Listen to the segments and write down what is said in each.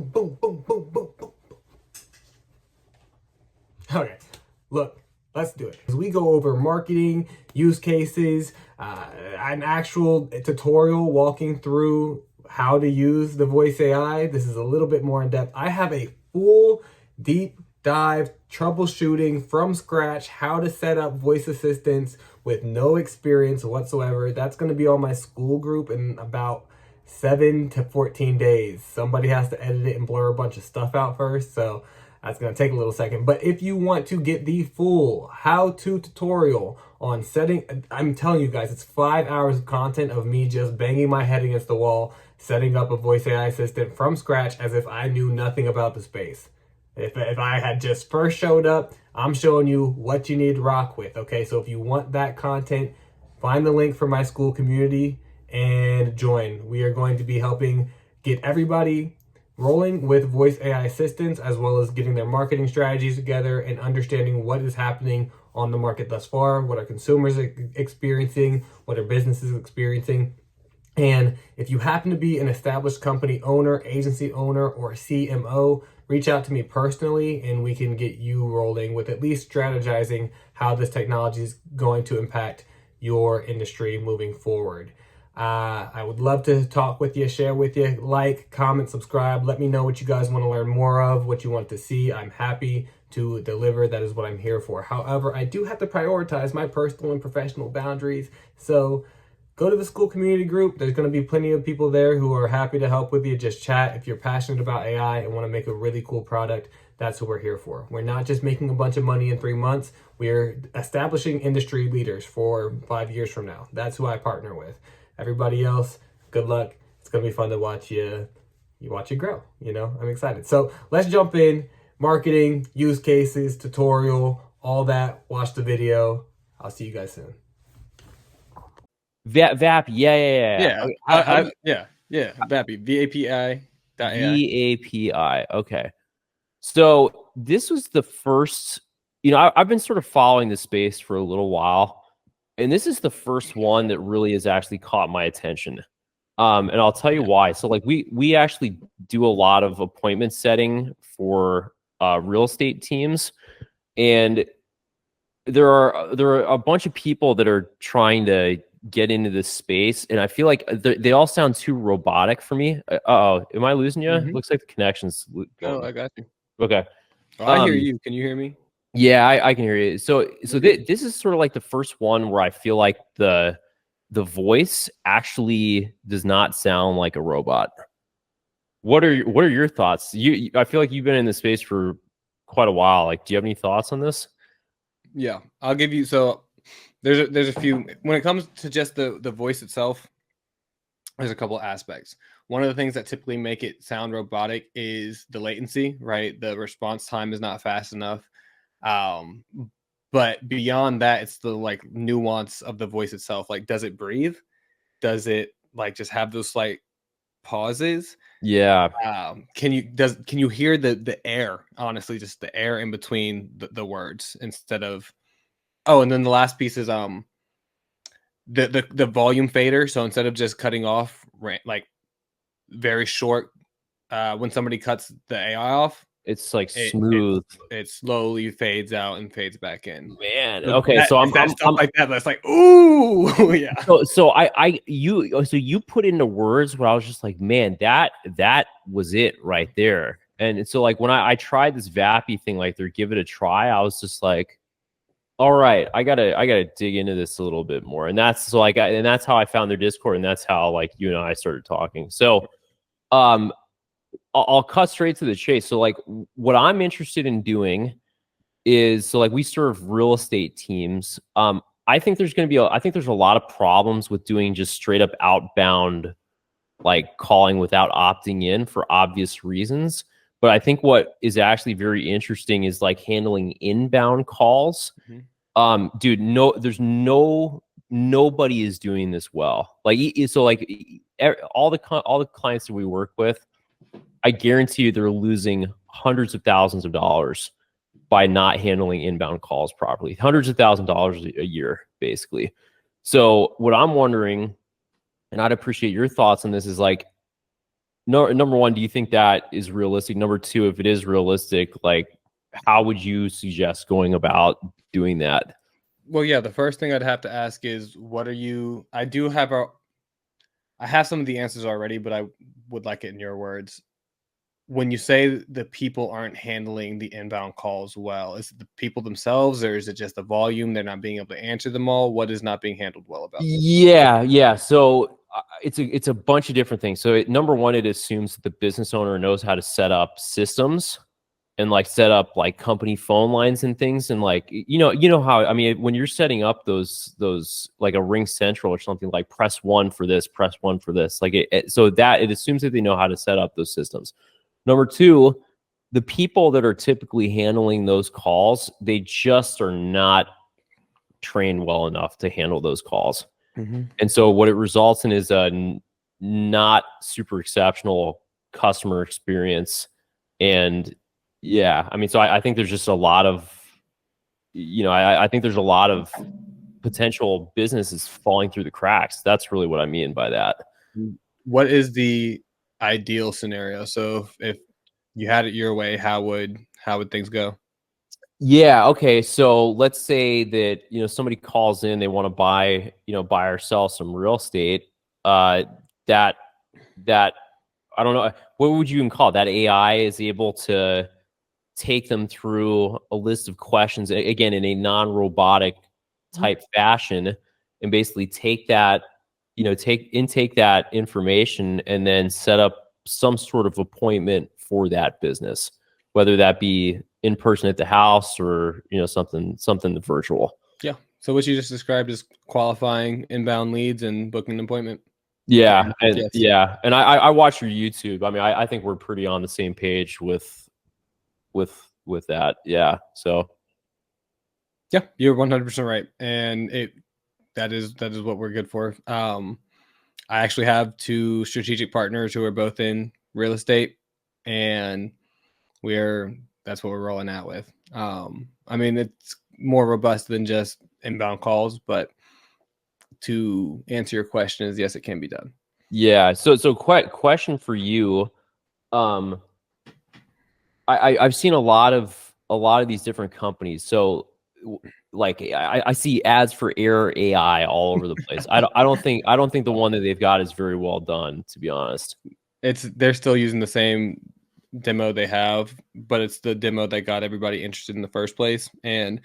boom, boom, boom, boom, boom, boom. Okay, look, let's do it. As we go over marketing, use cases, an actual tutorial walking through how to use the voice AI. This is a little bit more in depth. I have a full deep dive troubleshooting from scratch how to set up voice assistants with no experience whatsoever. That's going to be on my SKOOL group in about 7 to 14 days. Somebody has to edit it and blur a bunch of stuff out first, so that's going to take a little second. But if you want to get the full how-to tutorial on setting, I'm telling you guys, it's 5 hours of content of me just banging my head against the wall, setting up a voice AI assistant from scratch as if I knew nothing about the space. If I had just first showed up, I'm showing you what you need to rock with, okay? So if you want that content, find the link for my SKOOL community and join. We are going to be helping get everybody rolling with voice AI assistants, as well as getting their marketing strategies together and understanding what is happening on the market thus far, what our consumers are experiencing, what our businesses are experiencing. And if you happen to be an established company owner, agency owner, or CMO, reach out to me personally and we can get you rolling with at least strategizing how this technology is going to impact your industry moving forward. I would love to talk with you, share with you, like, comment, subscribe. Let me know what you guys want to learn more of, what you want to see. I'm happy to deliver. That is what I'm here for. However, I do have to prioritize my personal and professional boundaries. So go to the SKOOL community group. There's going to be plenty of people there who are happy to help with you. Just chat. If you're passionate about AI and want to make a really cool product, that's what we're here for. We're not just making a bunch of money in 3 months. We're establishing industry leaders for 5 years from now. That's who I partner with. Everybody else, good luck. It's going to be fun to watch you watch it grow. You know, I'm excited. So let's jump in. Marketing, use cases, tutorial, all that. Watch the video. I'll see you guys soon. VAP, yeah. Yeah. VAPI, VAPI.ai. VAPI. Okay. So this was the first, I've been sort of following this space for a little while, and this is the first one that really has actually caught my attention. And I'll tell you why. So like we actually do a lot of appointment setting for real estate teams, and there are a bunch of people that are trying to get into this space, and I feel like they all sound too robotic for me. Am I losing you? Mm-hmm. Looks like the connection's going. Oh, I got you. Okay. I hear you. Can you hear me? Yeah, I can hear you. So this is sort of like the first one where I feel like the voice actually does not sound like a robot. What are your thoughts? I feel like you've been in this space for quite a while. Like, do you have any thoughts on this? Yeah, I'll give you. So there's a few. When it comes to just the voice itself, there's a couple aspects. One of the things that typically make it sound robotic is the latency, right? The response time is not fast enough. But beyond that, it's the like nuance of the voice itself. Like, does it breathe? Does it like just have those slight pauses? Yeah. Can you hear the air? Honestly, just the air in between the words instead of. Oh, and then the last piece is the volume fader. So instead of just cutting off like very short, when somebody cuts the AI off, it's like smooth. It slowly fades out and fades back in. Man, okay, so I'm stuff like that. That's like, ooh, yeah. So you put into words where I was just like, man, that was it right there. And so like when I tried this VAPI thing, like they're give it a try, I was just like, all right, I gotta dig into this a little bit more. And that's that's how I found their Discord, and that's how like you and I started talking. So I'll cut straight to the chase. So like what I'm interested in doing is, so like we serve real estate teams. I think there's a lot of problems with doing just straight up outbound, like calling without opting in for obvious reasons. But I think what is actually very interesting is like handling inbound calls. Mm-hmm. Dude, nobody is doing this well. Like, so like all the clients that we work with, I guarantee you they're losing hundreds of thousands of dollars by not handling inbound calls properly. Hundreds of thousands of dollars a year, basically. So what I'm wondering, and I'd appreciate your thoughts on this, is like, no, number one, do you think that is realistic? Number two, if it is realistic, like how would you suggest going about doing that? Well, yeah, the first thing I'd have to ask is what are you I have some of the answers already, but I would like it in your words. When you say the people aren't handling the inbound calls well, is it the people themselves or is it just the volume? They're not being able to answer them all? What is not being handled well about this? Yeah. So it's a bunch of different things. So number one, it assumes that the business owner knows how to set up systems and like set up like company phone lines and things. And like, you know how, I mean, when you're setting up those like a Ring Central or something, like press one for this, press one for this, like so that it assumes that they know how to set up those systems. Number two, the people that are typically handling those calls, they just are not trained well enough to handle those calls. And so what it results in is a not super exceptional customer experience. And yeah, I mean, so I think there's just a lot of, I think there's a lot of potential businesses falling through the cracks. That's really what I mean by that. What is the ideal scenario? So if you had it your way, how would things go? Yeah. Okay. So let's say that, somebody calls in, they want to buy or sell some real estate. That I don't know, what would you even call it? That AI is able to take them through a list of questions, again, in a non-robotic type fashion, and basically take that, intake that information and then set up some sort of appointment for that business, whether that be in person at the house or, something virtual. Yeah. So what you just described is qualifying inbound leads and booking an appointment. Yeah. And Yes. yeah. And I watch your YouTube. I mean, I think we're pretty on the same page with that. Yeah. So Yeah, you're 100% right. And that is what we're good for. I actually have two strategic partners who are both in real estate, and that's what we're rolling out with. I mean, it's more robust than just inbound calls, but to answer your question is yes, it can be done. yeah. So question for you. Um, I've seen a lot of these different companies. So like I see ads for Air AI all over the place. I don't think the one that they've got is very well done, to be honest. They're still using the same demo they have, but it's the demo that got everybody interested in the first place. And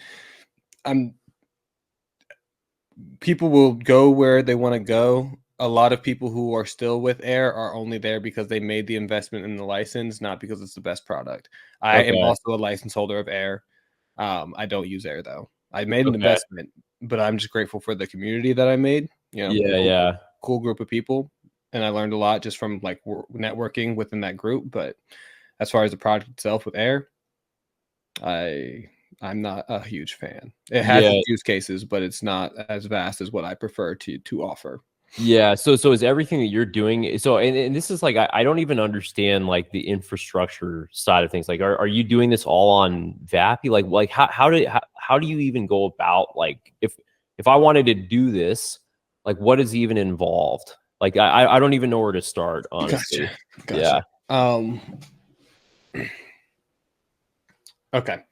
people will go where they want to go. A lot of people who are still with Air are only there because they made the investment in the license, not because it's the best product. I am also a license holder of Air. I don't use Air though. I made an investment, but I'm just grateful for the community that I made. Cool group of people, and I learned a lot just from like networking within that group. But as far as the product itself with Air, I'm not a huge fan. It has its use cases, but it's not as vast as what I prefer to offer. Yeah. So is everything that you're doing, so and this is like I don't even understand like the infrastructure side of things. Like are you doing this all on VAPI? Like how do you even go about, like if I wanted to do this, like what is even involved? Like I don't even know where to start, honestly. Gotcha. Yeah. Okay.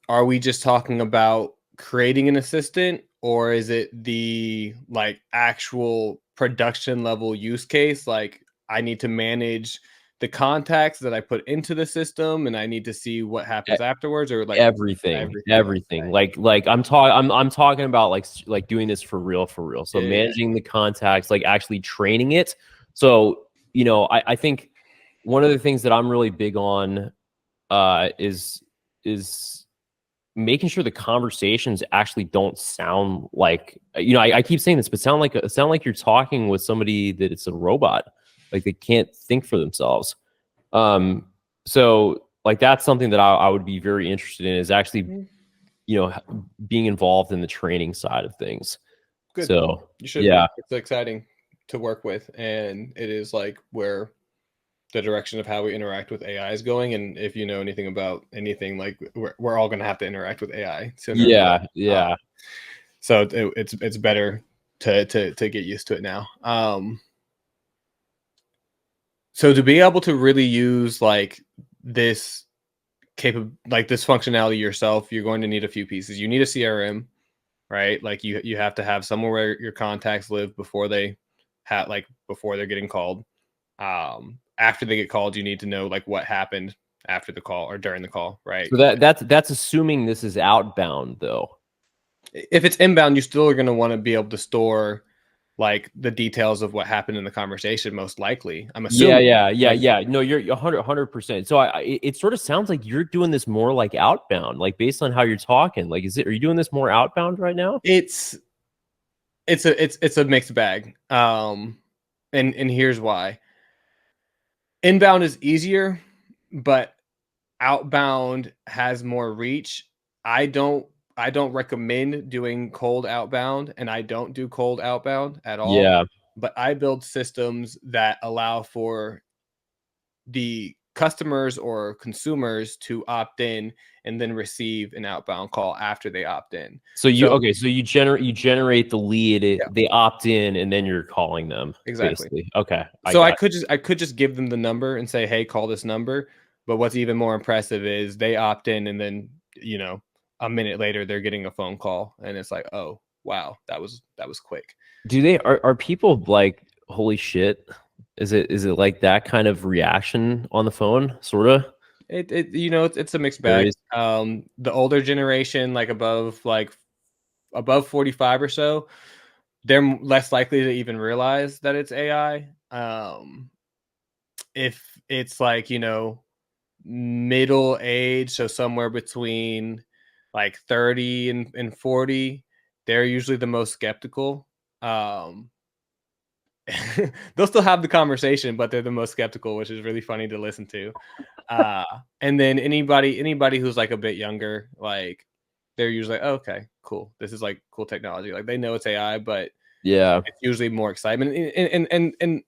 Are we just talking about creating an assistant, or is it the like actual production level use case? Like I need to manage the contacts that I put into the system and I need to see what happens afterwards, or like everything. Like I'm talking about like doing this for real. So managing the contacts, like actually training it. So, I think one of the things that I'm really big on is making sure the conversations actually don't sound like, I keep saying this, but sound like you're talking with somebody that it's a robot, like they can't think for themselves. So like that's something that I would be very interested in, is actually, being involved in the training side of things. Good. So you should. Yeah, it's exciting to work with, and it is like where the direction of how we interact with AI is going. And if you know anything about anything, like we're all going to have to interact with AI. So yeah. so it's better to get used to it now. So to be able to really use like this this functionality yourself, you're going to need a few pieces. You need a CRM, right? Like you have to have somewhere where your contacts live before they before they're getting called. After they get called, you need to know like what happened after the call or during the call, right? So that's assuming this is outbound though. If it's inbound, you still are going to want to be able to store like the details of what happened in the conversation, most likely. I'm assuming. Yeah. No, you're 100%. So it sort of sounds like you're doing this more like outbound, like based on how you're talking. Like, are you doing this more outbound right now? It's a mixed bag. And here's why. Inbound is easier, but outbound has more reach. I don't recommend doing cold outbound, and I don't do cold outbound at all. Yeah. But I build systems that allow for the customers or consumers to opt in and then receive an outbound call after they opt in. So you generate the lead, they opt in, and then you're calling them. Exactly. Basically. Okay. So I could just give them the number and say, hey, call this number. But what's even more impressive is they opt in, and then a minute later they're getting a phone call, and it's like, oh wow, that was quick. Are people like, holy shit? Is it like that kind of reaction on the phone, sort of? It's a mixed bag. The older generation, like above 45 or so, they're less likely to even realize that it's AI. If it's like, middle age, so somewhere between like 30 and 40, they're usually the most skeptical. They'll still have the conversation, but they're the most skeptical, which is really funny to listen to. And then anybody who's like a bit younger, like they're usually like, oh, okay, cool. This is like cool technology. Like they know it's AI, but yeah, it's usually more excitement. And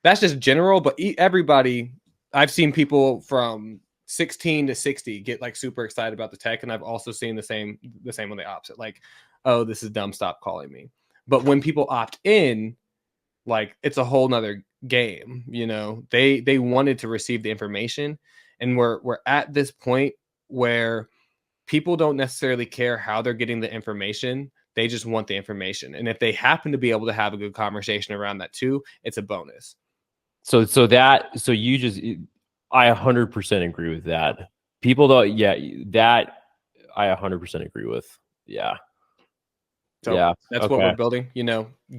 that's just general, but everybody, I've seen people from 16 to 60 get like super excited about the tech. And I've also seen the same on the opposite. Like, oh, this is dumb. Stop calling me. But when people opt in, like it's a whole nother game. They wanted to receive the information, and we're at this point where people don't necessarily care how they're getting the information. They just want the information, and if they happen to be able to have a good conversation around that too, it's a bonus. So you just, I 100% agree with that. People don't, that I 100% agree with. Yeah. So that's what we're building,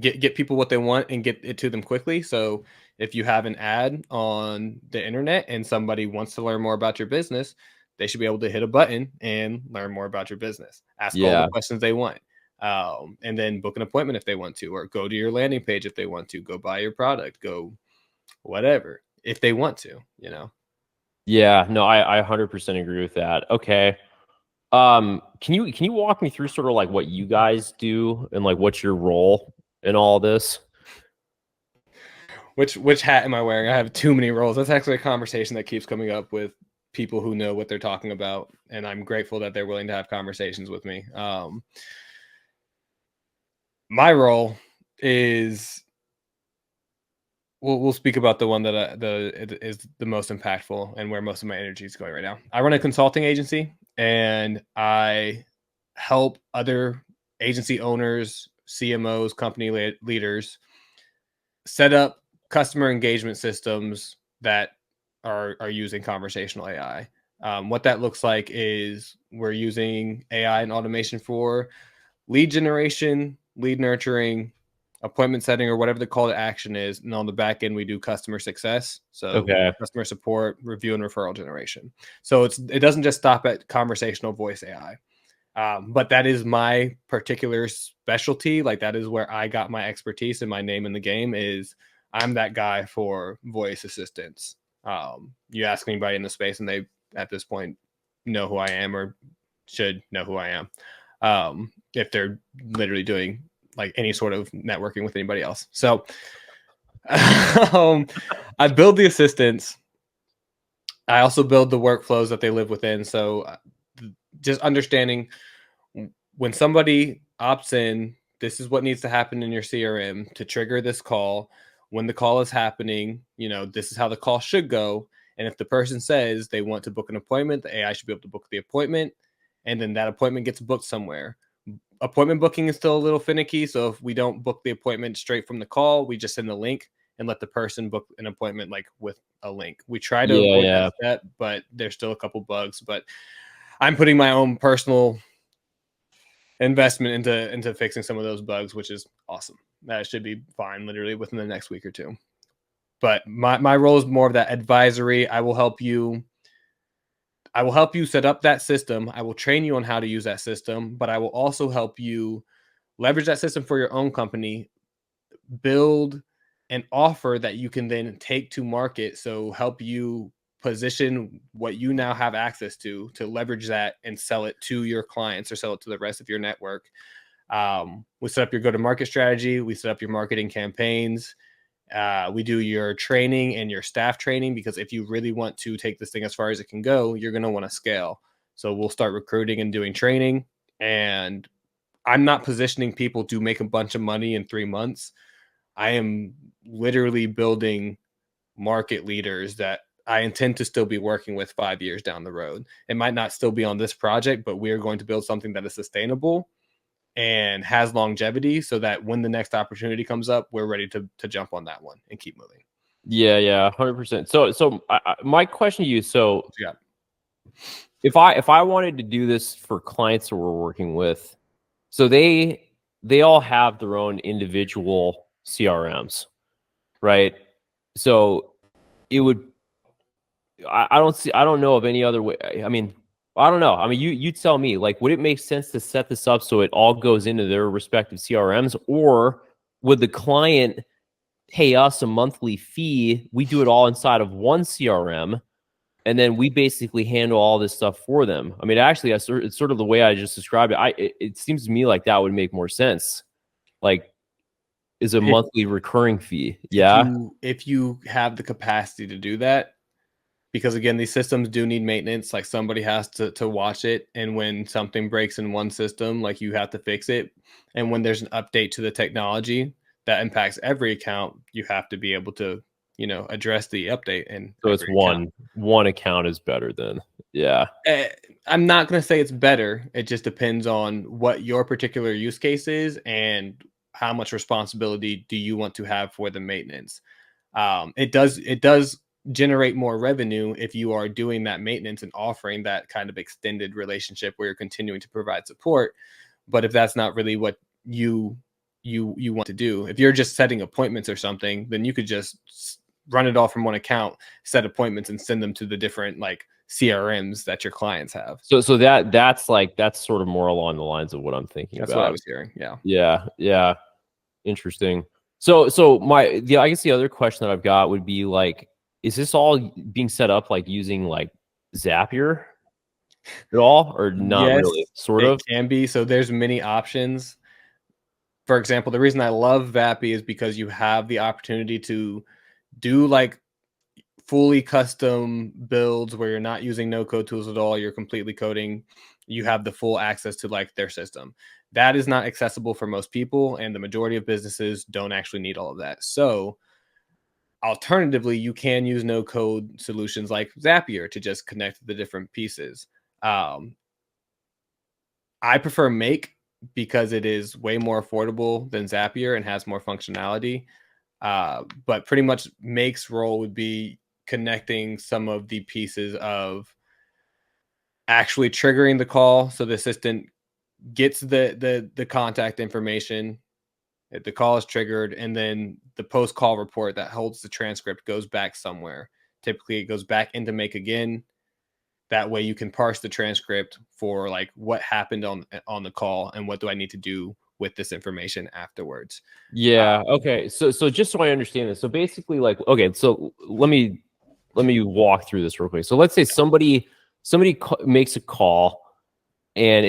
get people what they want and get it to them quickly. So if you have an ad on the internet and somebody wants to learn more about your business, they should be able to hit a button and learn more about your business, ask all the questions they want, and then book an appointment if they want to, or go to your landing page if they want to, go buy your product, go whatever, if they want to, Yeah, no, I 100% agree with that. Okay. Can you walk me through sort of like what you guys do and like what's your role in all this? Which hat am I wearing? I have too many roles. That's actually a conversation that keeps coming up with people who know what they're talking about, and I'm grateful that they're willing to have conversations with me. My role is, we'll speak about the one that is the most impactful and where most of my energy is going right now. I run a consulting agency, and I help other agency owners, CMOs, company leaders set up customer engagement systems that are using conversational AI. What that looks like is we're using AI and automation for lead generation, lead nurturing, appointment setting, or whatever the call to action is. And on the back end, we do customer success. So customer support, review, and referral generation. So it doesn't just stop at conversational voice AI. But that is my particular specialty. Like that is where I got my expertise, and my name in the game is I'm that guy for voice assistants. You ask anybody in the space and they at this point know who I am or should know who I am. If they're literally doing like any sort of networking with anybody else. So I build the assistants. I also build the workflows that they live within. So just understanding when somebody opts in, this is what needs to happen in your CRM to trigger this call. When the call is happening, this is how the call should go. And if the person says they want to book an appointment, the AI should be able to book the appointment. And then that appointment gets booked somewhere. Appointment booking is still a little finicky. So if we don't book the appointment straight from the call, we just send the link and let the person book an appointment like with a link. We try to avoid that step, but there's still a couple bugs. But I'm putting my own personal investment into fixing some of those bugs, which is awesome. That should be fine literally within the next week or two. But my role is more of that advisory. I will help you set up that system. I will train you on how to use that system, but I will also help you leverage that system for your own company, build an offer that you can then take to market. So help you position what you now have access to leverage that and sell it to your clients or sell it to the rest of your network. We set up your go-to-market strategy. We set up your marketing campaigns. We do your training and your staff training, because if you really want to take this thing as far as it can go, you're going to want to scale. So we'll start recruiting and doing training. And I'm not positioning people to make a bunch of money in 3 months. I am literally building market leaders that I intend to still be working with 5 years down the road. It might not still be on this project, but we are going to build something that is sustainable and has longevity, so that when the next opportunity comes up, we're ready to jump on that one and keep moving. Yeah, 100%. So my question to you, Yeah. if I wanted to do this for clients that we're working with, so they all have their own individual CRMs, right? So it would, I don't know of any other way. I mean, I don't know. I mean, you tell me, like, would it make sense to set this up so it all goes into their respective CRMs, or would the client pay us a monthly fee? We do it all inside of one CRM, and then we basically handle all this stuff for them. I mean, actually, it's sort of the way I just described it. It seems to me like that would make more sense. Like, is a monthly recurring fee. Yeah. If you have the capacity to do that, because again, these systems do need maintenance. Like, somebody has to watch it. And when something breaks in one system, like, you have to fix it. And when there's an update to the technology that impacts every account, you have to be able to, address the update. And so it's one account is better than, yeah. I'm not going to say it's better. It just depends on what your particular use case is and how much responsibility do you want to have for the maintenance. It does generate more revenue if you are doing that maintenance and offering that kind of extended relationship where you're continuing to provide support. But if that's not really what you want to do, if you're just setting appointments or something, then you could just run it all from one account, set appointments, and send them to the different like CRMs that your clients have. So that's sort of more along the lines of what I'm thinking about. That's what I was hearing. Yeah. Interesting. So I guess the other question that I've got would be like, is this all being set up like using like Zapier at all, or not? Yes, really? Sort of. It can be. So there's many options. For example, the reason I love Vappy is because you have the opportunity to do like fully custom builds where you're not using no code tools at all. You're completely coding. You have the full access to like their system. That is not accessible for most people, and the majority of businesses don't actually need all of that. So alternatively, you can use no code solutions like Zapier to just connect the different pieces. I prefer Make because it is way more affordable than Zapier and has more functionality. But pretty much Make's role would be connecting some of the pieces of actually triggering the call. So the assistant gets the contact information, the call is triggered, and then the post-call report that holds the transcript goes back somewhere. Typically, it goes back into Make again. That way you can parse the transcript for like what happened on the call and what do I need to do with this information afterwards. Yeah. Okay. So just so I understand this. So basically, like, okay, so let me walk through this real quick. So let's say somebody makes a call, and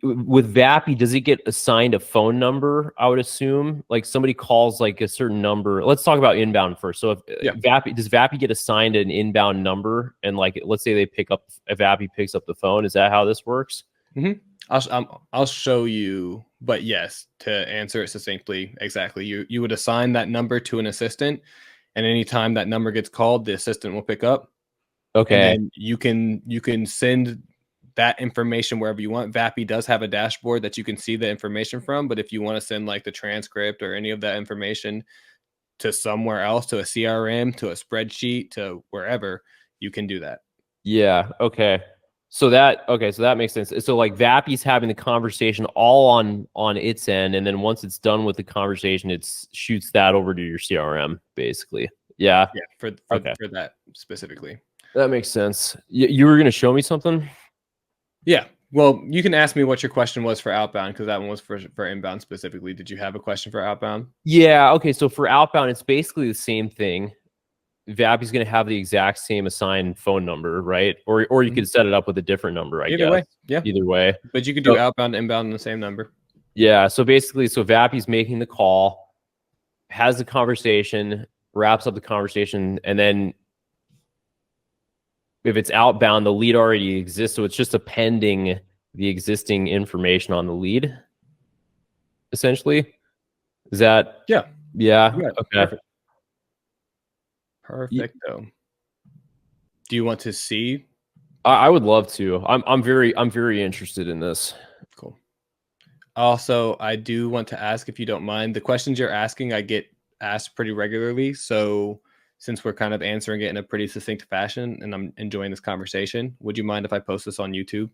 with Vappy, does it get assigned a phone number? I would assume, like, somebody calls like a certain number. Let's talk about inbound first. So if Vappy get assigned an inbound number, and like, let's say if Vappy picks up the phone, is that how this works? Mm-hmm. I'll show you, but yes, to answer it succinctly, exactly. You would assign that number to an assistant, and anytime that number gets called, the assistant will pick up, and Okay. then you can send that information wherever you want. Vappy does have a dashboard that you can see the information from, but if you want to send like the transcript or any of that information to somewhere else, to a CRM, to a spreadsheet, to wherever, you can do that. Yeah. Okay. So that makes sense. So like Vappy's having the conversation all on its end, and then once it's done with the conversation, it shoots that over to your CRM, basically. Yeah. Yeah, for that specifically. That makes sense. You were gonna show me something? Yeah. Well, you can ask me what your question was for outbound, because that one was for inbound specifically. Did you have a question for outbound? Yeah. Okay. So for outbound, it's basically the same thing. Vappy's going to have the exact same assigned phone number, right? Or you could set it up with a different number, I guess. Either way, yeah. Either way. But you could do outbound and inbound on the same number. Yeah. So basically, Vappy's making the call, has the conversation, wraps up the conversation, and then if it's outbound, the lead already exists. So it's just appending the existing information on the lead, essentially. Is that? Yeah. Yeah. Yeah, Okay. Perfecto. Do you want to see? I would love to. I'm very interested in this. Cool. Also, I do want to ask, if you don't mind, the questions you're asking, I get asked pretty regularly. So since we're kind of answering it in a pretty succinct fashion and I'm enjoying this conversation, would you mind if I post this on YouTube?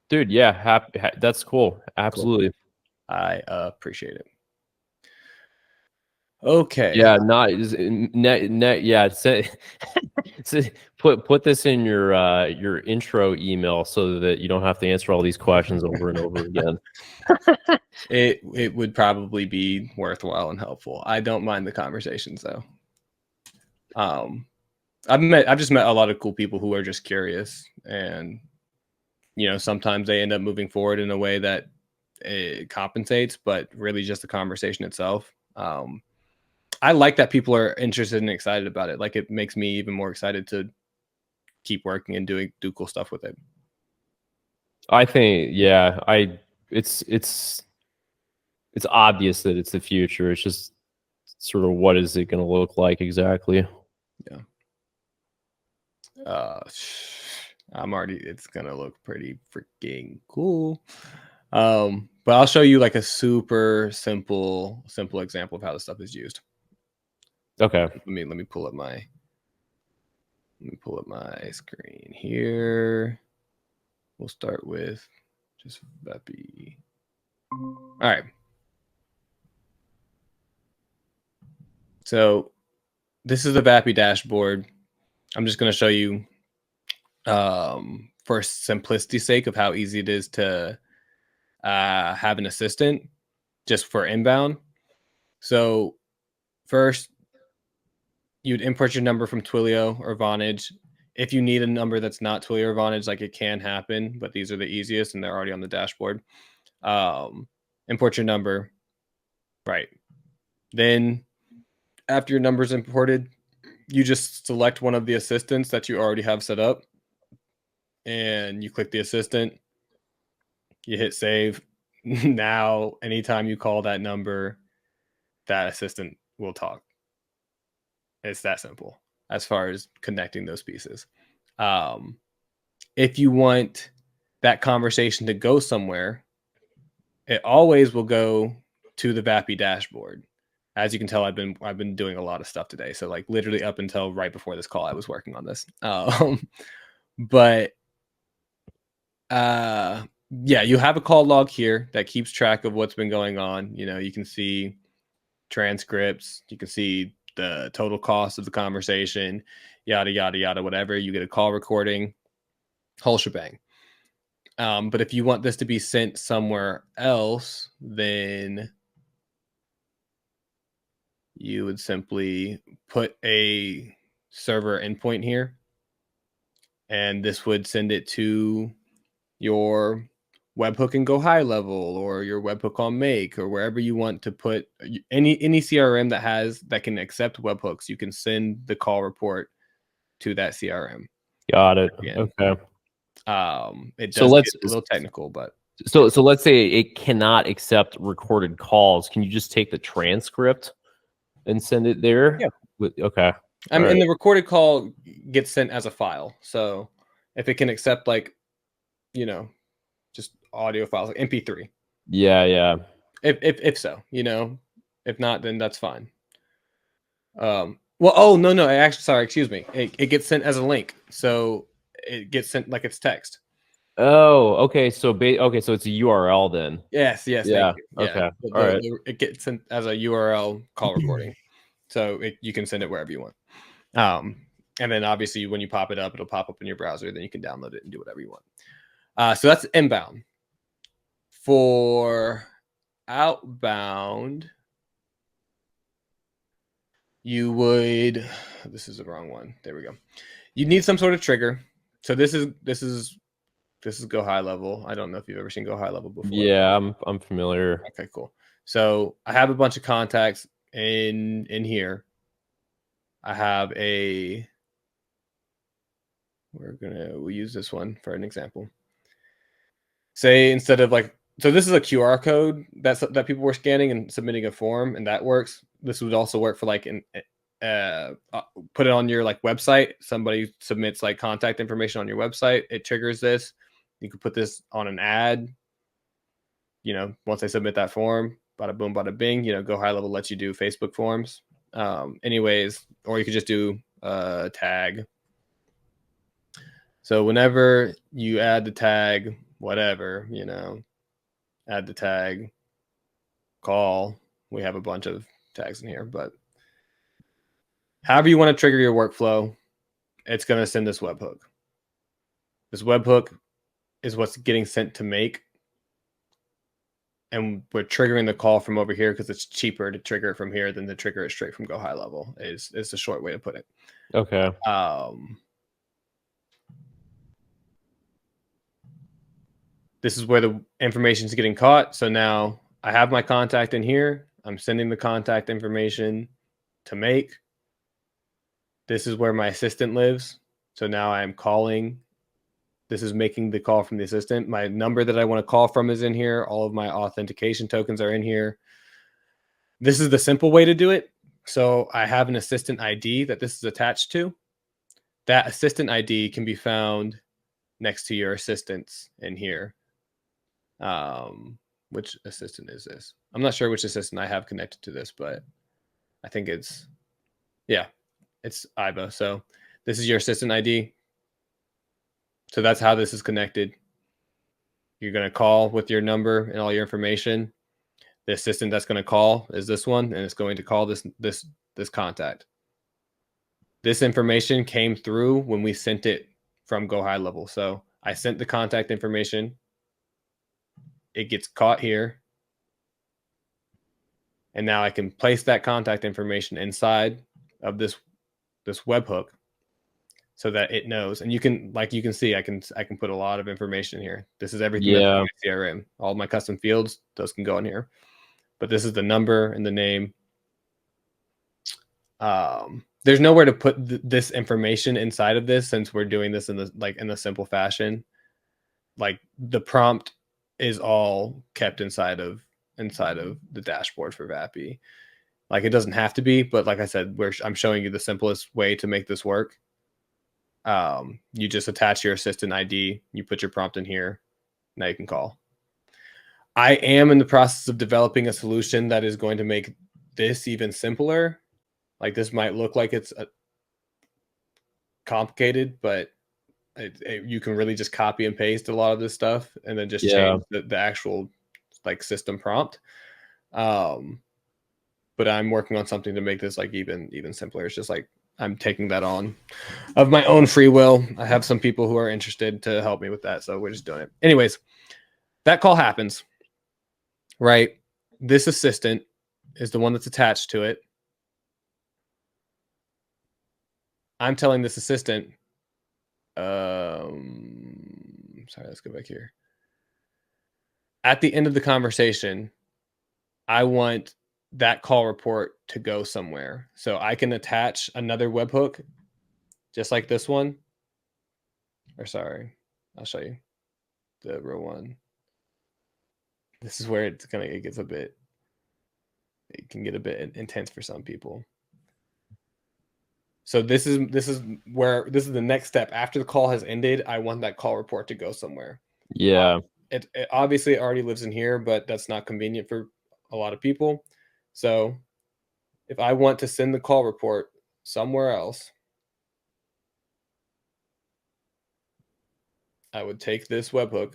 Dude, yeah, that's cool. Absolutely. Cool. I appreciate it. Okay. Yeah, yeah. Put this in your intro email so that you don't have to answer all these questions over and over again. It would probably be worthwhile and helpful. I don't mind the conversations though. I've just met a lot of cool people who are just curious, and sometimes they end up moving forward in a way that it compensates, but really just the conversation itself. I like that people are interested and excited about it. Like, it makes me even more excited to keep working and do cool stuff with it. I think, yeah, it's obvious that it's the future. It's just sort of what is it going to look like exactly? Yeah. It's going to look pretty freaking cool. But I'll show you like a super simple example of how this stuff is used. Okay. Let me pull up my screen here. We'll start with just Vappy. All right. So this is the Vappy dashboard. I'm just going to show you for simplicity's sake of how easy it is to have an assistant just for inbound. So first, you'd import your number from Twilio or Vonage. If you need a number that's not Twilio or Vonage, like, it can happen, but these are the easiest and they're already on the dashboard. Import your number. Right. Then after your number's imported, you just select one of the assistants that you already have set up, and you click the assistant. You hit save. Now, anytime you call that number, that assistant will talk. It's that simple as far as connecting those pieces. If you want that conversation to go somewhere, it always will go to the Vappy dashboard. As you can tell, I've been doing a lot of stuff today. So like literally up until right before this call, I was working on this. Yeah, you have a call log here that keeps track of what's been going on. You can see transcripts, you can see the total cost of the conversation, yada, yada, yada, whatever. You get a call recording, whole shebang. But if you want this to be sent somewhere else, then you would simply put a server endpoint here, and this would send it to your webhook and go high level, or your webhook on make, or wherever you want to put any CRM that can accept webhooks. You can send the call report to that CRM. Got it. Okay. It does get a little technical, but So let's say it cannot accept recorded calls. Can you just take the transcript and send it there? Yeah. Okay. I mean, All and right. the recorded call gets sent as a file. So if it can accept like, you know, just audio files like MP3. Yeah. If so, you know, if not, then that's fine. Well, oh no, actually, sorry, excuse me. It gets sent as a link, so it gets sent like it's text. Oh, okay. So okay, so it's a URL then. Yes, thank Yeah. you. Yeah, Okay. All right. it gets sent as a URL call recording, so you can send it wherever you want. And then obviously when you pop it up, it'll pop up in your browser. Then you can download it and do whatever you want. So that's inbound. For outbound, you would. This is the wrong one. There we go. You need some sort of trigger. So this is Go High Level. I don't know if you've ever seen Go High Level before. Yeah, I'm familiar. Okay, cool. So I have a bunch of contacts in here. I have we'll use this one for an example. Say instead of so this is a QR code that people were scanning and submitting a form, and that works. This would also work for put it on your website. Somebody submits contact information on your website. It triggers this. You could put this on an ad. Once they submit that form, bada boom, bada bing. Go High Level lets you do Facebook forms. Anyways, or you could just do a tag. So whenever you add the tag, whatever, add the tag, call. We have a bunch of tags in here, but however you want to trigger your workflow, it's going to send this webhook. This webhook is what's getting sent to make. And we're triggering the call from over here because it's cheaper to trigger it from here than to trigger it straight from Go High Level is the short way to put it. Okay. This is where the information is getting caught. So now I have my contact in here. I'm sending the contact information to make. This is where my assistant lives. So now I'm calling. This is making the call from the assistant. My number that I want to call from is in here. All of my authentication tokens are in here. This is the simple way to do it. So I have an assistant ID that this is attached to. That assistant ID can be found next to your assistants in here. Which assistant is this? I'm not sure which assistant I have connected to this, but I think it's IBA. So this is your assistant ID. So that's how this is connected. You're going to call with your number and all your information. The assistant that's going to call is this one, and it's going to call this contact. This information came through when we sent it from Go High Level. So I sent the contact information. It gets caught here. And now I can place that contact information inside of this webhook so that it knows. And you can see, I can put a lot of information here. This is everything that's in my CRM. All my custom fields, those can go in here. But this is the number and the name. There's nowhere to put this information inside of this since we're doing this in the simple fashion. The prompt is all kept inside of the dashboard for VAPI. It doesn't have to be, but like I said, I'm showing you the simplest way to make this work. You just attach your assistant ID, you put your prompt in here, now you can call. I am in the process of developing a solution that is going to make this even simpler. This might look like it's complicated, but you can really just copy and paste a lot of this stuff and then just change the actual system prompt. But I'm working on something to make this even simpler. It's just I'm taking that on of my own free will. I have some people who are interested to help me with that, so we're just doing it. Anyways, that call happens, right? This assistant is the one that's attached to it. I'm telling this assistant, sorry, let's go back here. At the end of the conversation, I want that call report to go somewhere. So I can attach another webhook just like this one. Or sorry, I'll show you the real one. This is where it can get a bit intense for some people. So this is the next step. After the call has ended, I want that call report to go somewhere. Yeah. It obviously already lives in here, but that's not convenient for a lot of people. So if I want to send the call report somewhere else, I would take this webhook.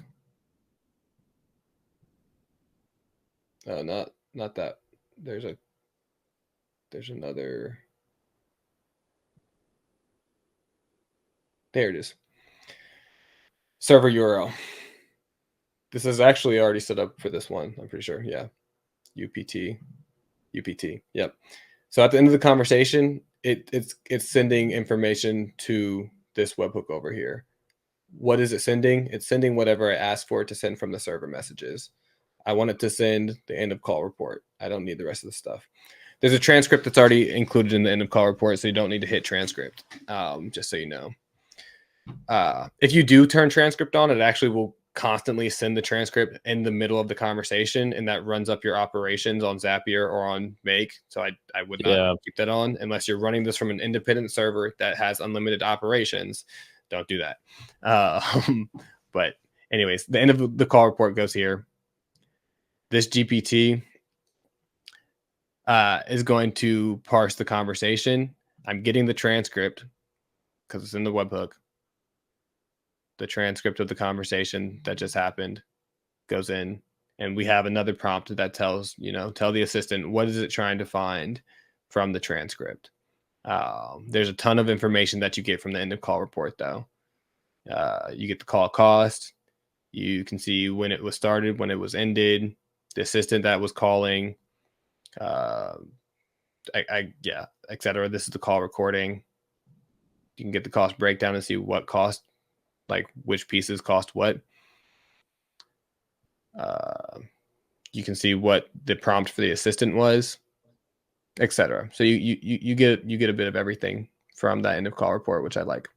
Not that. There's another. There it is. Server URL. This is actually already set up for this one. I'm pretty sure. Yeah. UPT. Yep. So at the end of the conversation, it's sending information to this webhook over here. What is it sending? It's sending whatever I asked for it to send from the server messages. I want it to send the end of call report. I don't need the rest of the stuff. There's a transcript that's already included in the end of call report, so you don't need to hit transcript, just so you know. If you do turn transcript on, it actually will constantly send the transcript in the middle of the conversation, and that runs up your operations on Zapier or on Make. So I would not keep that on unless you're running this from an independent server that has unlimited operations. Don't do that. But anyways, the end of the call report goes here. This GPT is going to parse the conversation. I'm getting the transcript because it's in the webhook. The transcript of the conversation that just happened goes in, and we have another prompt that tells, tell the assistant, what is it trying to find from the transcript? There's a ton of information that you get from the end of call report, though. You get the call cost. You can see when it was started, when it was ended, the assistant that was calling, etc. This is the call recording. You can get the cost breakdown and see what cost, like which pieces cost what. You can see what the prompt for the assistant was, etc. So you get a bit of everything from that end of call report, which I like.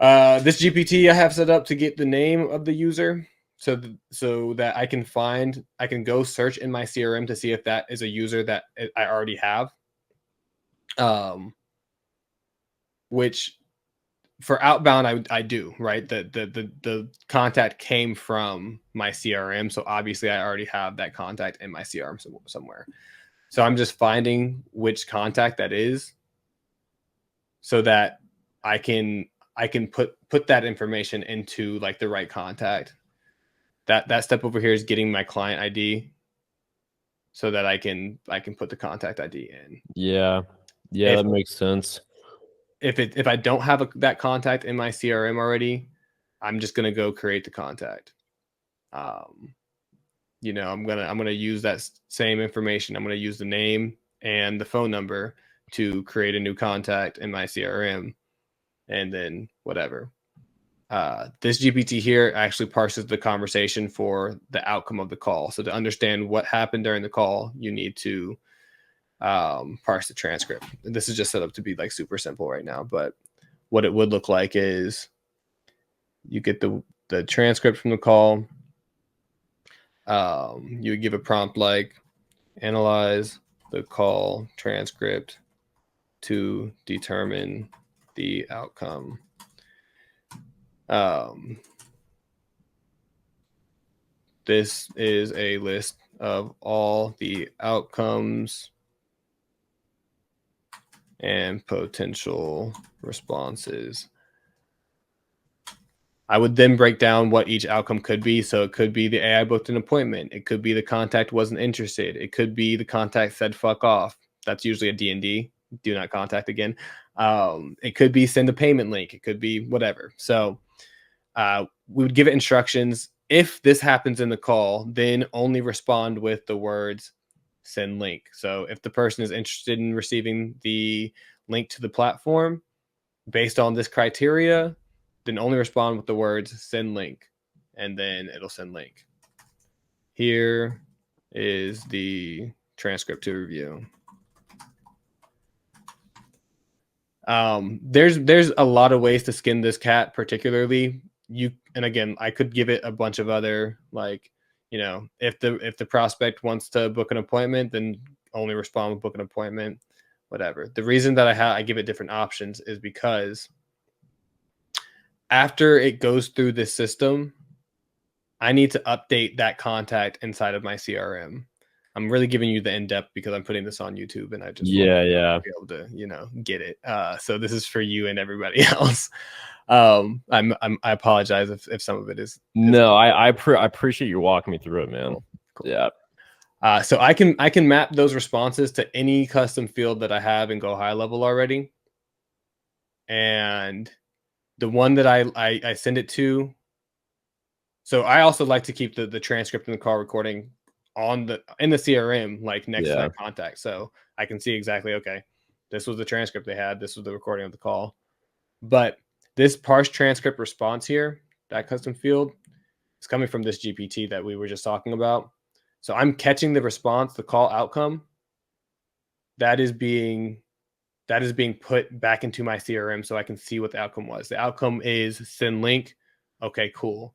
This GPT I have set up to get the name of the user, so that I can go search in my CRM to see if that is a user that I already have. Which for outbound I do, right? The contact came from my CRM, so obviously I already have that contact in my CRM somewhere. So I'm just finding which contact that is, so that I can put that information into like the right contact. That step over here is getting my client ID, so that I can put the contact ID in. Yeah, that makes sense. If I don't have that contact in my CRM already, I'm just gonna go create the contact. I'm gonna use that same information. I'm gonna use the name and the phone number to create a new contact in my CRM, and then whatever. This GPT here actually parses the conversation for the outcome of the call. So to understand what happened during the call, you need to parse the transcript. And this is just set up to be like super simple right now, but what it would look like is you get the transcript from the call. You would give a prompt like analyze the call transcript to determine the outcome. This is a list of all the outcomes and potential responses. I would then break down what each outcome could be. So it could be the AI booked an appointment. It could be the contact wasn't interested. It could be the contact said fuck off. That's usually a D&D. Do not contact again. It could be send a payment link. It could be whatever. So we would give it instructions. If this happens in the call, then only respond with the words send link. So if the person is interested in receiving the link to the platform based on this criteria, then only respond with the words send link, and then it'll send link. Here is the transcript to review. There's a lot of ways to skin this cat, particularly and again, I could give it a bunch of other, like You know, if the prospect wants to book an appointment, then only respond with book an appointment, whatever. The reason that I give it different options is because after it goes through this system, I need to update that contact inside of my CRM. I'm really giving you the in-depth because I'm putting this on YouTube and I just want to be able to, you know, get it. So this is for you and everybody else. I apologize if some of it is. No, I appreciate you walking me through it, man. Cool. Yeah. So I can map those responses to any custom field that I have in Go High Level already. And the one that I send it to. So I also like to keep the transcript and the call recording in the CRM, like next to that contact. So I can see exactly, okay, this was the transcript they had. This was the recording of the call. But this parse transcript response here, that custom field, is coming from this GPT that we were just talking about. So I'm catching the response, the call outcome that is being put back into my CRM so I can see what the outcome was. The outcome is send link. Okay, cool.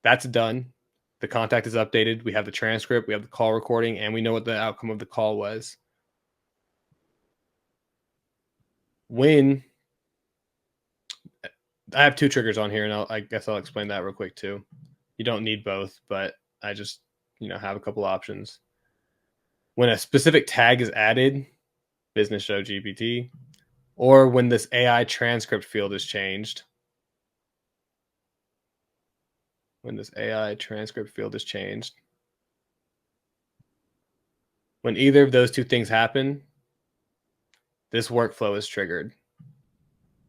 That's done. The contact is updated. We have the transcript, we have the call recording, and we know what the outcome of the call was. When I have two triggers on here, and I guess I'll explain that real quick too. You don't need both, but I just, you know, have a couple options. When a specific tag is added, business show GPT, or when this AI transcript field is changed. When this AI transcript field is changed. When either of those two things happen, this workflow is triggered.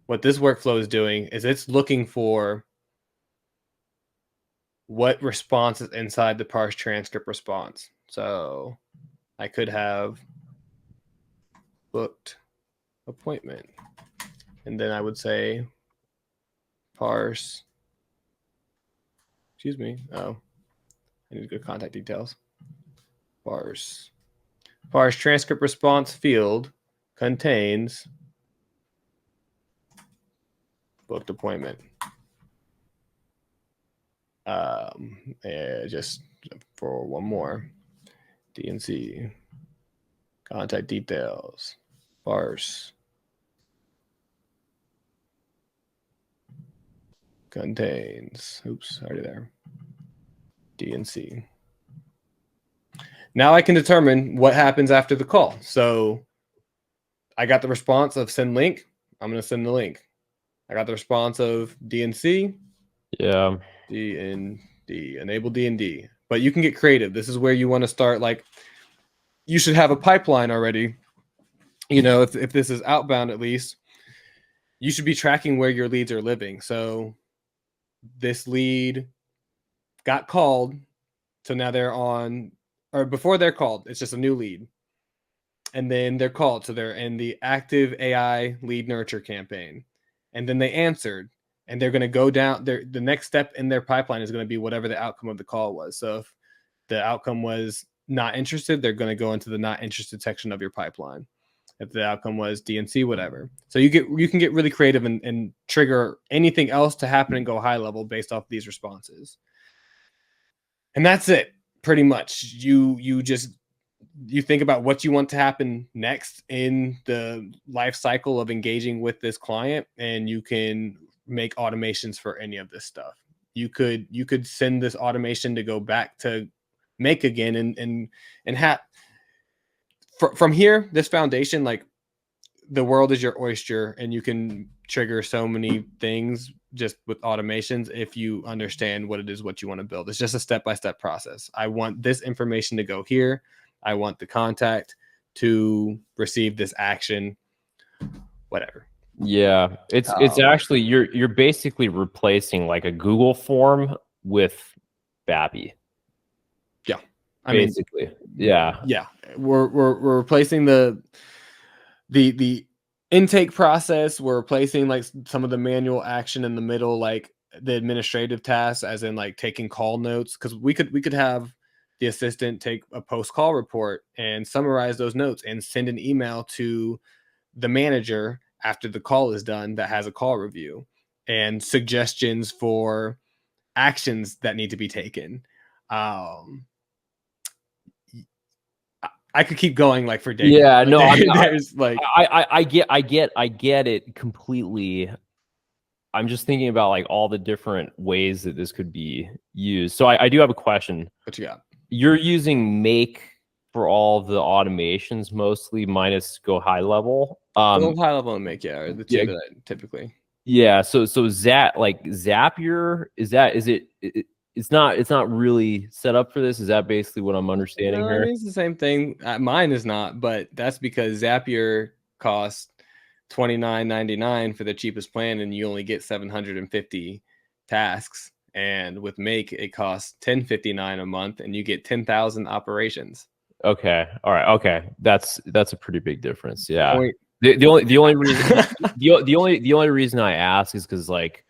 What this workflow is doing is it's looking for what response is inside the parse transcript response. So I could have booked appointment, and then I would say parse, excuse me. Oh, I need to go to contact details. Parse transcript response field contains booked appointment. Just for one more, DNC contact details, parse contains, oops, already there, DNC. Now I can determine what happens after the call. So I got the response of send link. I'm going to send the link. I got the response of DNC. Yeah. DND, enable DND. But you can get creative. This is where you want to start. Like, you should have a pipeline already. You know, if this is outbound, at least, you should be tracking where your leads are living. So this lead got called. So now they're on, or before they're called, it's just a new lead. And then they're called. So they're in the active AI lead nurture campaign. And then they answered. And they're going to go down. The next step in their pipeline is going to be whatever the outcome of the call was. So if the outcome was not interested, they're going to go into the not interested section of your pipeline. If the outcome was DNC, whatever. So you can get really creative and trigger anything else to happen and go high level based off these responses. And that's it, pretty much. You think about what you want to happen next in the life cycle of engaging with this client, and you can make automations for any of this stuff. You could send this automation to go back to make again and have from here, this foundation, like, the world is your oyster, and you can trigger so many things just with automations if you understand what it is, what you want to build. It's just a step-by-step process. I want this information to go here. I want the contact to receive this action, whatever. Yeah, it's actually you're basically replacing like a Google form with Babby. Yeah, basically, yeah. We're replacing the intake process. We're replacing like some of the manual action in the middle, like the administrative tasks, as in like taking call notes, because we could have the assistant take a post-call report and summarize those notes and send an email to the manager after the call is done that has a call review and suggestions for actions that need to be taken. I could keep going like for days. Yeah, no, There's like I get it completely. I'm just thinking about like all the different ways that this could be used. So I do have a question. what you got. You're using Make for all the automations mostly, minus Go High Level. Go high level and Make, are the two yeah. that I typically. Yeah, so Zapier, it's not really set up for this. Is that basically what I'm understanding No, I here? mean, it's the same thing. Mine is not, but that's because Zapier costs $29.99 for the cheapest plan, and you only get 750 tasks. And with Make, it costs $10.59 a month, and you get 10,000 operations. Okay. All right. Okay. That's a pretty big difference. Yeah. Point. The only reason the only reason I ask is because like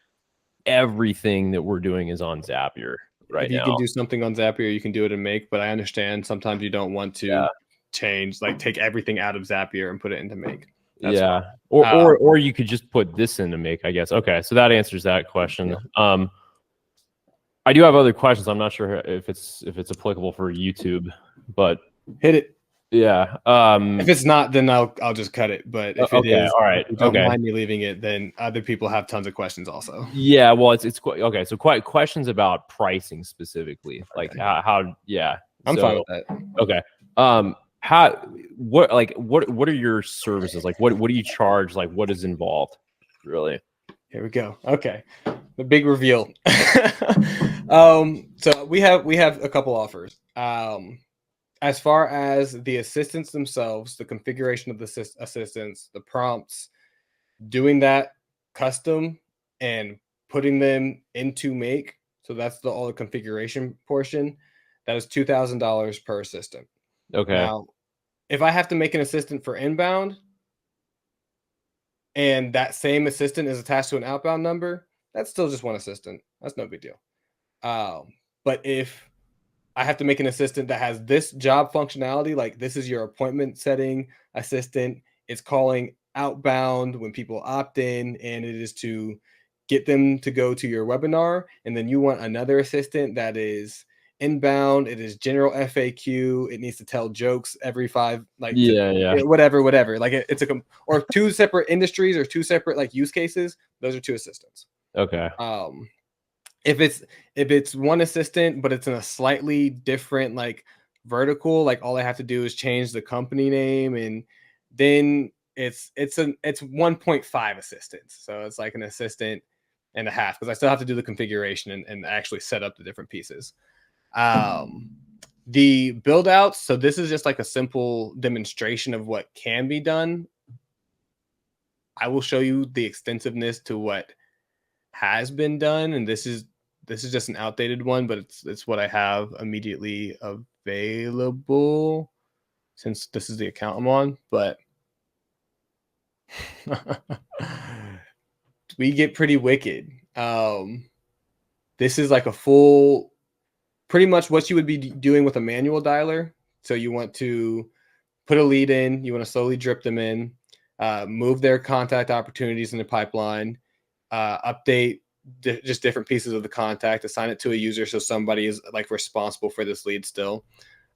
everything that we're doing is on Zapier right If you now. can do something on Zapier, you can do it in Make, but I understand sometimes you don't want to change, like take everything out of Zapier and put it into Make. That's yeah. fine. Or you could just put this into Make, I guess. Okay. So that answers that question. Yeah. I do have other questions. I'm not sure if it's applicable for YouTube, but Hit it. yeah. If it's not, then I'll just cut it. But if it is, all right. if you don't mind me leaving it, then other people have tons of questions also. Yeah, well, it's quite okay. So quite questions about pricing specifically, like how yeah. I'm fine with that. Okay. What are your services like? What do you charge? Like, what is involved? Really? Here we go. Okay, the big reveal. So we have a couple offers. As far as the assistants themselves, the configuration of the assistants, the prompts, doing that custom and putting them into Make. So that's all the configuration portion. That is $2,000 per assistant. Okay. Now, if I have to make an assistant for inbound and that same assistant is attached to an outbound number, that's still just one assistant. That's no big deal. But if I have to make an assistant that has this job functionality, like this is your appointment setting assistant, it's calling outbound when people opt in, and it is to get them to go to your webinar. And then you want another assistant that is inbound, it is general FAQ, it needs to tell jokes every 5, like whatever. Like it's or two separate industries or two separate like use cases. Those are two assistants. Okay. If it's one assistant, but it's in a slightly different like vertical, like all I have to do is change the company name, and then it's 1.5 assistants. So it's like an assistant and a half, because I still have to do the configuration and actually set up the different pieces. The build outs. So this is just like a simple demonstration of what can be done. I will show you the extensiveness to what has been done, and this is just an outdated one, but it's what I have immediately available since this is the account I'm on. But we get pretty wicked. This is like a full, pretty much what you would be doing with a manual dialer. So you want to put a lead in, you want to slowly drip them in, move their contact opportunities in the pipeline, update just different pieces of the contact, assign it to a user so somebody is like responsible for this lead still.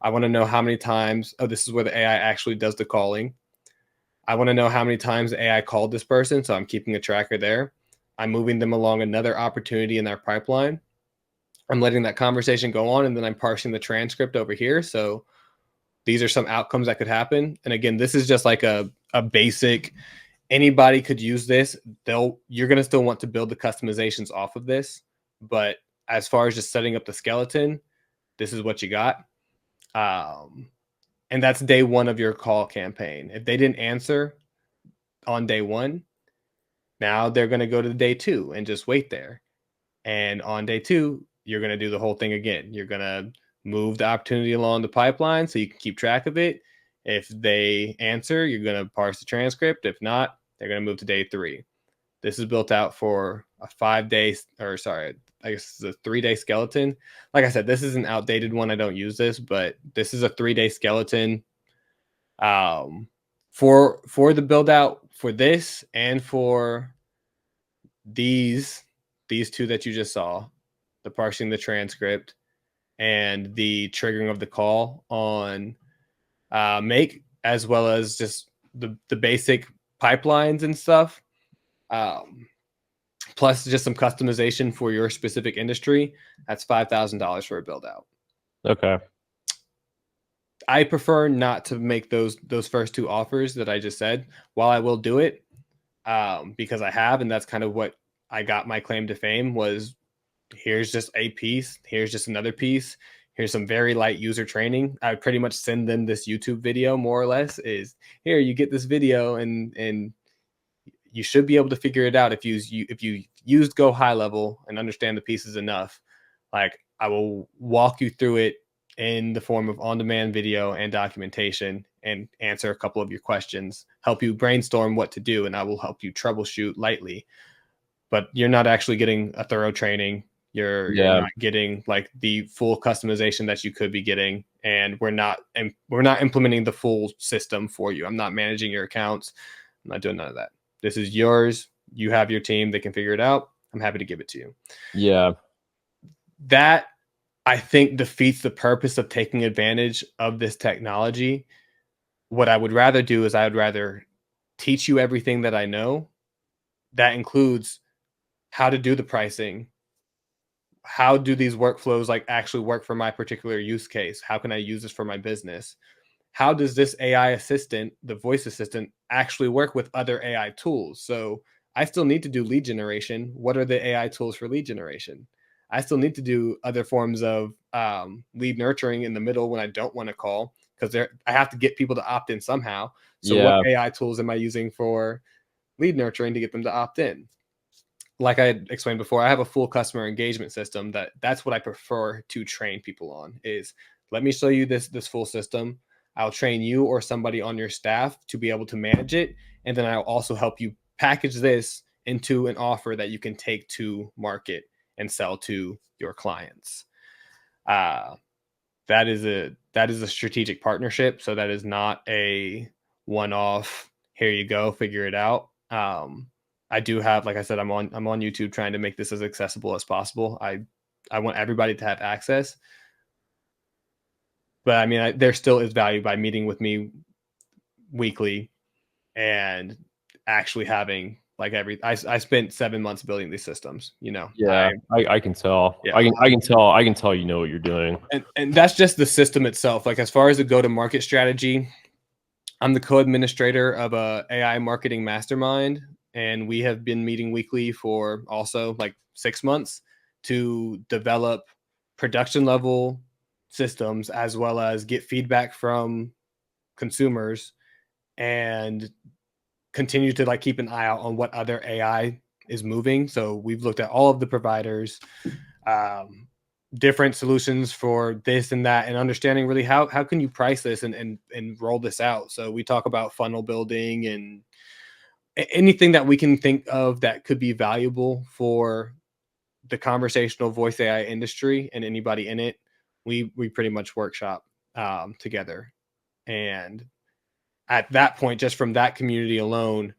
I want to know how many times, this is where the AI actually does the calling. I want to know how many times the AI called this person, so I'm keeping a tracker there. I'm moving them along another opportunity in their pipeline. I'm letting that conversation go on, and then I'm parsing the transcript over here. So these are some outcomes that could happen. And again, this is just like a basic, anybody could use this. You're going to still want to build the customizations off of this. But as far as just setting up the skeleton, this is what you got. And that's day one of your call campaign. If they didn't answer on day one, now they're going to go to day two and just wait there. And on day two, you're going to do the whole thing again. You're going to move the opportunity along the pipeline so you can keep track of it. If they answer, you're going to parse the transcript. If not, they're going to move to day three. This is built out for a 5-day, or sorry, I guess it's a 3-day skeleton. Like I said, this is an outdated one. I don't use this, but this is a 3-day skeleton. For the build out for this and for these two that you just saw, the parsing the transcript and the triggering of the call on make, as well as just the basic pipelines and stuff. Plus just some customization for your specific industry. That's $5,000 for a build out. Okay. I prefer not to make those first two offers that I just said. While I will do it, because I have, and that's kind of what I got my claim to fame was. Here's just a piece. Here's just another piece. Here's some very light user training. I would pretty much send them this YouTube video, more or less. Is here you get this video, and you should be able to figure it out if you used Go high level and understand the pieces enough. Like, I will walk you through it in the form of on-demand video and documentation, and answer a couple of your questions, help you brainstorm what to do, and I will help you troubleshoot lightly. But you're not actually getting a thorough training. You're not getting like the full customization that you could be getting, and we're not implementing the full system for you. I'm not managing your accounts. I'm not doing none of that. This is yours. You have your team. They can figure it out. I'm happy to give it to you. Yeah. That, I think, defeats the purpose of taking advantage of this technology. What I would rather do is I would rather teach you everything that I know. That includes how to do the pricing. How do these workflows like actually work for my particular use case? How can I use this for my business? How does this AI assistant, the voice assistant, actually work with other AI tools? So I still need to do lead generation. What are the AI tools for lead generation? I still need to do other forms of lead nurturing in the middle when I don't want to call, because I have to get people to opt in somehow. So what AI tools am I using for lead nurturing to get them to opt in? Like I explained before, I have a full customer engagement system. That's what I prefer to train people on. Is let me show you this full system. I'll train you or somebody on your staff to be able to manage it, and then I'll also help you package this into an offer that you can take to market and sell to your clients. That is a strategic partnership. So that is not a one-off. Here you go, figure it out. I do have, like I said, I'm on YouTube trying to make this as accessible as possible. I want everybody to have access. But I mean, there still is value by meeting with me weekly and actually having like I spent 7 months building these systems, Yeah, I can tell. Yeah. I can tell you know what you're doing. And that's just the system itself. Like, as far as the go-to-market strategy, I'm the co-administrator of a AI marketing mastermind, and we have been meeting weekly for also like 6 months to develop production level systems, as well as get feedback from consumers and continue to like keep an eye out on what other AI is moving. So we've looked at all of the providers, different solutions for this and that, and understanding really how can you price this and roll this out. So we talk about funnel building and anything that we can think of that could be valuable for the conversational voice AI industry and anybody in it. We pretty much workshop together. And at that point, just from that community alone,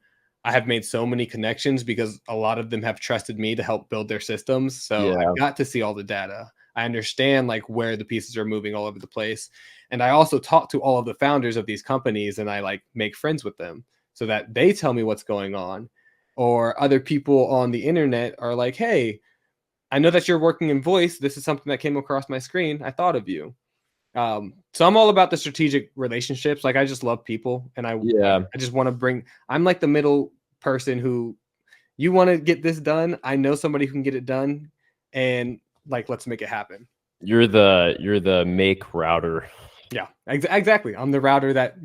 I have made so many connections because a lot of them have trusted me to help build their systems. So I got to see all the data. I understand like where the pieces are moving all over the place. And I also talk to all of the founders of these companies, and I like make friends with them so that they tell me what's going on. Or other people on the internet are like, hey, I know that you're working in voice. This is something that came across my screen. I thought of you. So I'm all about the strategic relationships. Like, I just love people, and I just want to I'm like the middle person who, you want to get this done. I know somebody who can get it done, and like, let's make it happen. You're the make router. Yeah, exactly. I'm the router that,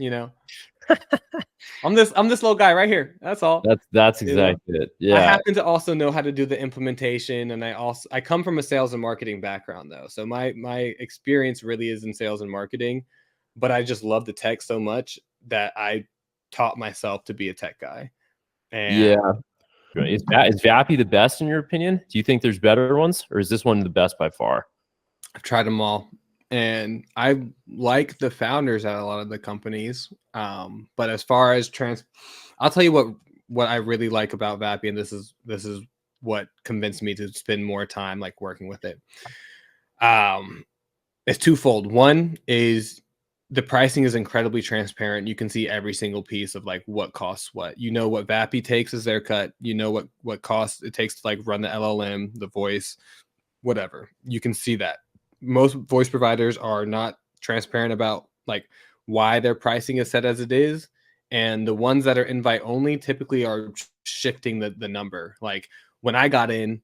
I'm this little guy right here. That's all. That's exactly it. Yeah. I happen to also know how to do the implementation, and I come from a sales and marketing background though. So my experience really is in sales and marketing, but I just love the tech so much that I taught myself to be a tech guy. And Is Vappy the best in your opinion? Do you think there's better ones, or is this one the best by far? I've tried them all, and I like the founders at a lot of the companies. But as far as I'll tell you what I really like about Vappy, and this is what convinced me to spend more time like working with it. It's twofold. One is the pricing is incredibly transparent. You can see every single piece of like what costs what. You know what Vappy takes as their cut. You know what costs it takes to like run the LLM, the voice, whatever. You can see that. Most voice providers are not transparent about like why their pricing is set as it is. And the ones that are invite only typically are shifting the number. Like when I got in,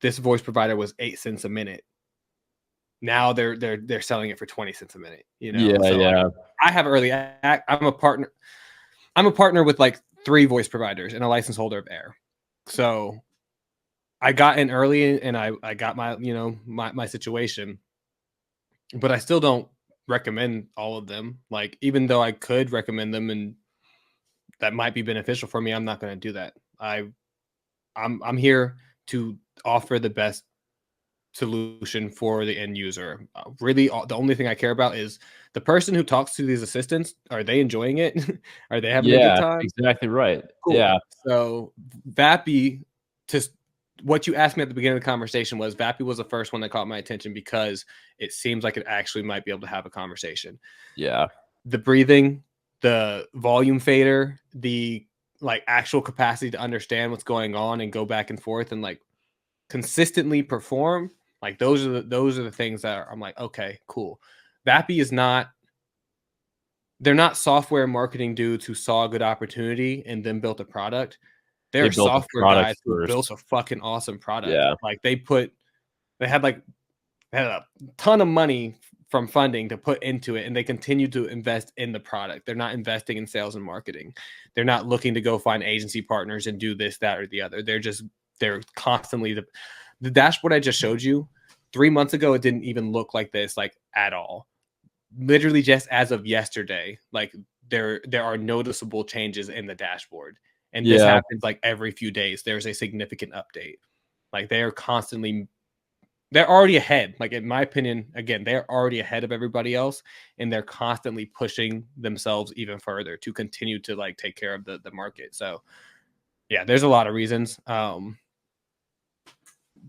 this voice provider was 8 cents a minute. Now they're selling it for 20 cents a minute, you know. Yeah, So yeah. like, I have early act. I'm a partner with like 3 voice providers and a license holder of Air. So I got in early and I got my, you know, my situation, but I still don't recommend all of them. Like even though I could recommend them and that might be beneficial for me, I'm not going to do that. I'm here to offer the best solution for the end user. Really, the only thing I care about is the person who talks to these assistants. Are they enjoying it? Are they having a good Yeah, time? exactly right. Cool. Yeah. So Vappy, to what you asked me at the beginning of the conversation was Vappy was the first one that caught my attention because it seems like it actually might be able to have a conversation. Yeah. The breathing, the volume fader, the like actual capacity to understand what's going on and go back and forth and like consistently perform. Like those are the things that I'm like, okay, cool. Vappy is not. They're not software marketing dudes who saw a good opportunity and then built a product. They They're built a software product guys who built first. a fucking awesome product. Yeah. Like they had a ton of money from funding to put into it, and they continue to invest in the product. They're not investing in sales and marketing. They're not looking to go find agency partners and do this, that, or the other. They're constantly the dashboard I just showed you 3 months ago. It didn't even look like this, like at all. Literally just as of yesterday, like there are noticeable changes in the dashboard. And this Yeah. happens like every few days. There's a significant update. Like they're already ahead. Like in my opinion, again, they're already ahead of everybody else, and they're constantly pushing themselves even further to continue to like take care of the market. So yeah, there's a lot of reasons.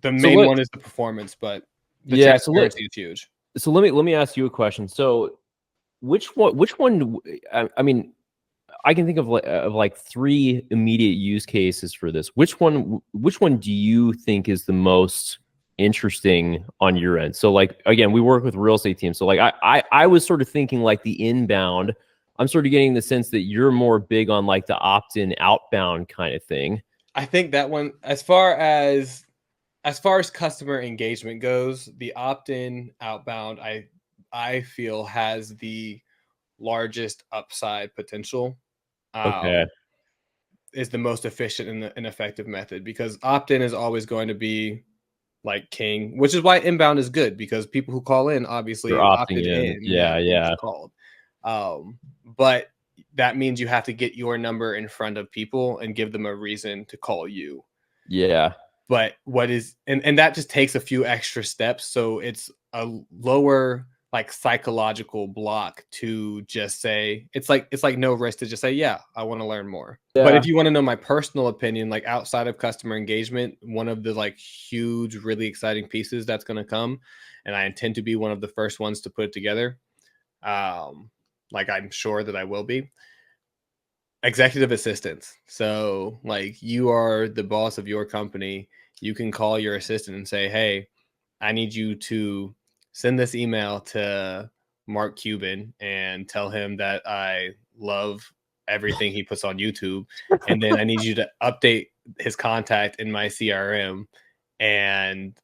The main one is the performance, but the transparency is huge. So let me ask you a question. So which one I mean, I can think of like 3 immediate use cases for this. Which one do you think is the most interesting on your end? So like again, we work with real estate teams. So like I was sort of thinking like the inbound. I'm sort of getting the sense that you're more big on like the opt-in outbound kind of thing. I think that one, as far as customer engagement goes, the opt-in outbound I feel has the largest upside potential. Okay. Is the most efficient and effective method, because opt-in is always going to be like king, which is why inbound is good, because people who call in obviously You're opting opted in. Yeah, yeah. Called. But that means you have to get your number in front of people and give them a reason to call you. Yeah. But and that just takes a few extra steps. So it's a lower like psychological block to just say, it's like no risk to just say, yeah, I want to learn more. Yeah. But if you want to know my personal opinion, like outside of customer engagement, one of the like huge, really exciting pieces that's going to come, and I intend to be one of the first ones to put it together. Like I'm sure that I will be. Executive assistants. So like you are the boss of your company. You can call your assistant and say, hey, I need you to send this email to Mark Cuban and tell him that I love everything he puts on YouTube. And then I need you to update his contact in my CRM and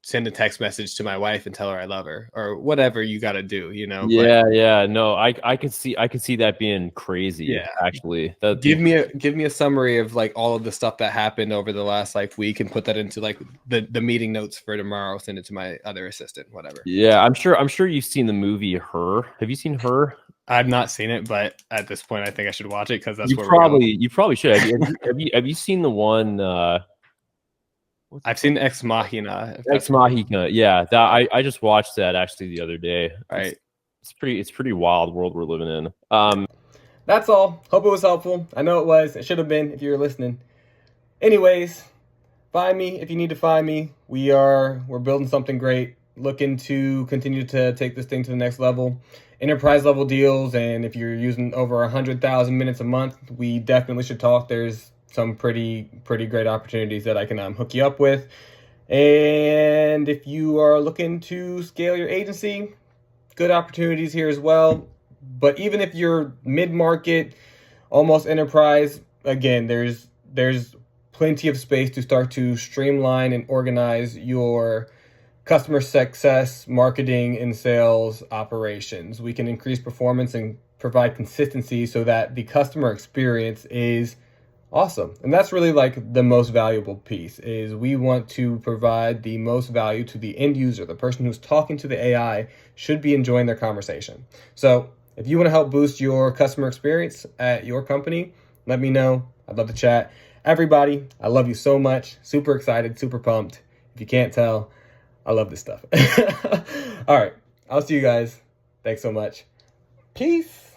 send a text message to my wife and tell her I love her, or whatever you got to do, you know? Yeah, yeah. No, I could see that being crazy. Yeah. Actually, Give me a summary of like all of the stuff that happened over the last like week and put that into like the meeting notes for tomorrow. Send it to my other assistant, whatever. Yeah, I'm sure you've seen the movie Her. Have you seen Her? I've not seen it, but at this point, I think I should watch it because that's You where we're going. probably should. Have you seen the one? I've seen Ex Machina. Ex Machina. Yeah, that I just watched that actually the other day. Right. It's pretty wild world we're living in. That's all. Hope it was helpful. I know it was. It should have been if you were listening. Anyways, find me if you need to find me. We're building something great. looking to continue to take this thing to the next level, enterprise level deals, and if you're using over 100,000 minutes a month, we definitely should talk. There's some pretty great opportunities that I can hook you up with. And if you are looking to scale your agency, good opportunities here as well. But even if you're mid-market, almost enterprise, again, there's plenty of space to start to streamline and organize your customer success, marketing, and sales operations. We can increase performance and provide consistency so that the customer experience is awesome. And that's really like the most valuable piece, is we want to provide the most value to the end user. The person who's talking to the AI should be enjoying their conversation. So if you want to help boost your customer experience at your company, let me know. I'd love to chat. Everybody, I love you so much. Super excited, super pumped. If you can't tell, I love this stuff. All right, I'll see you guys. Thanks so much. Peace.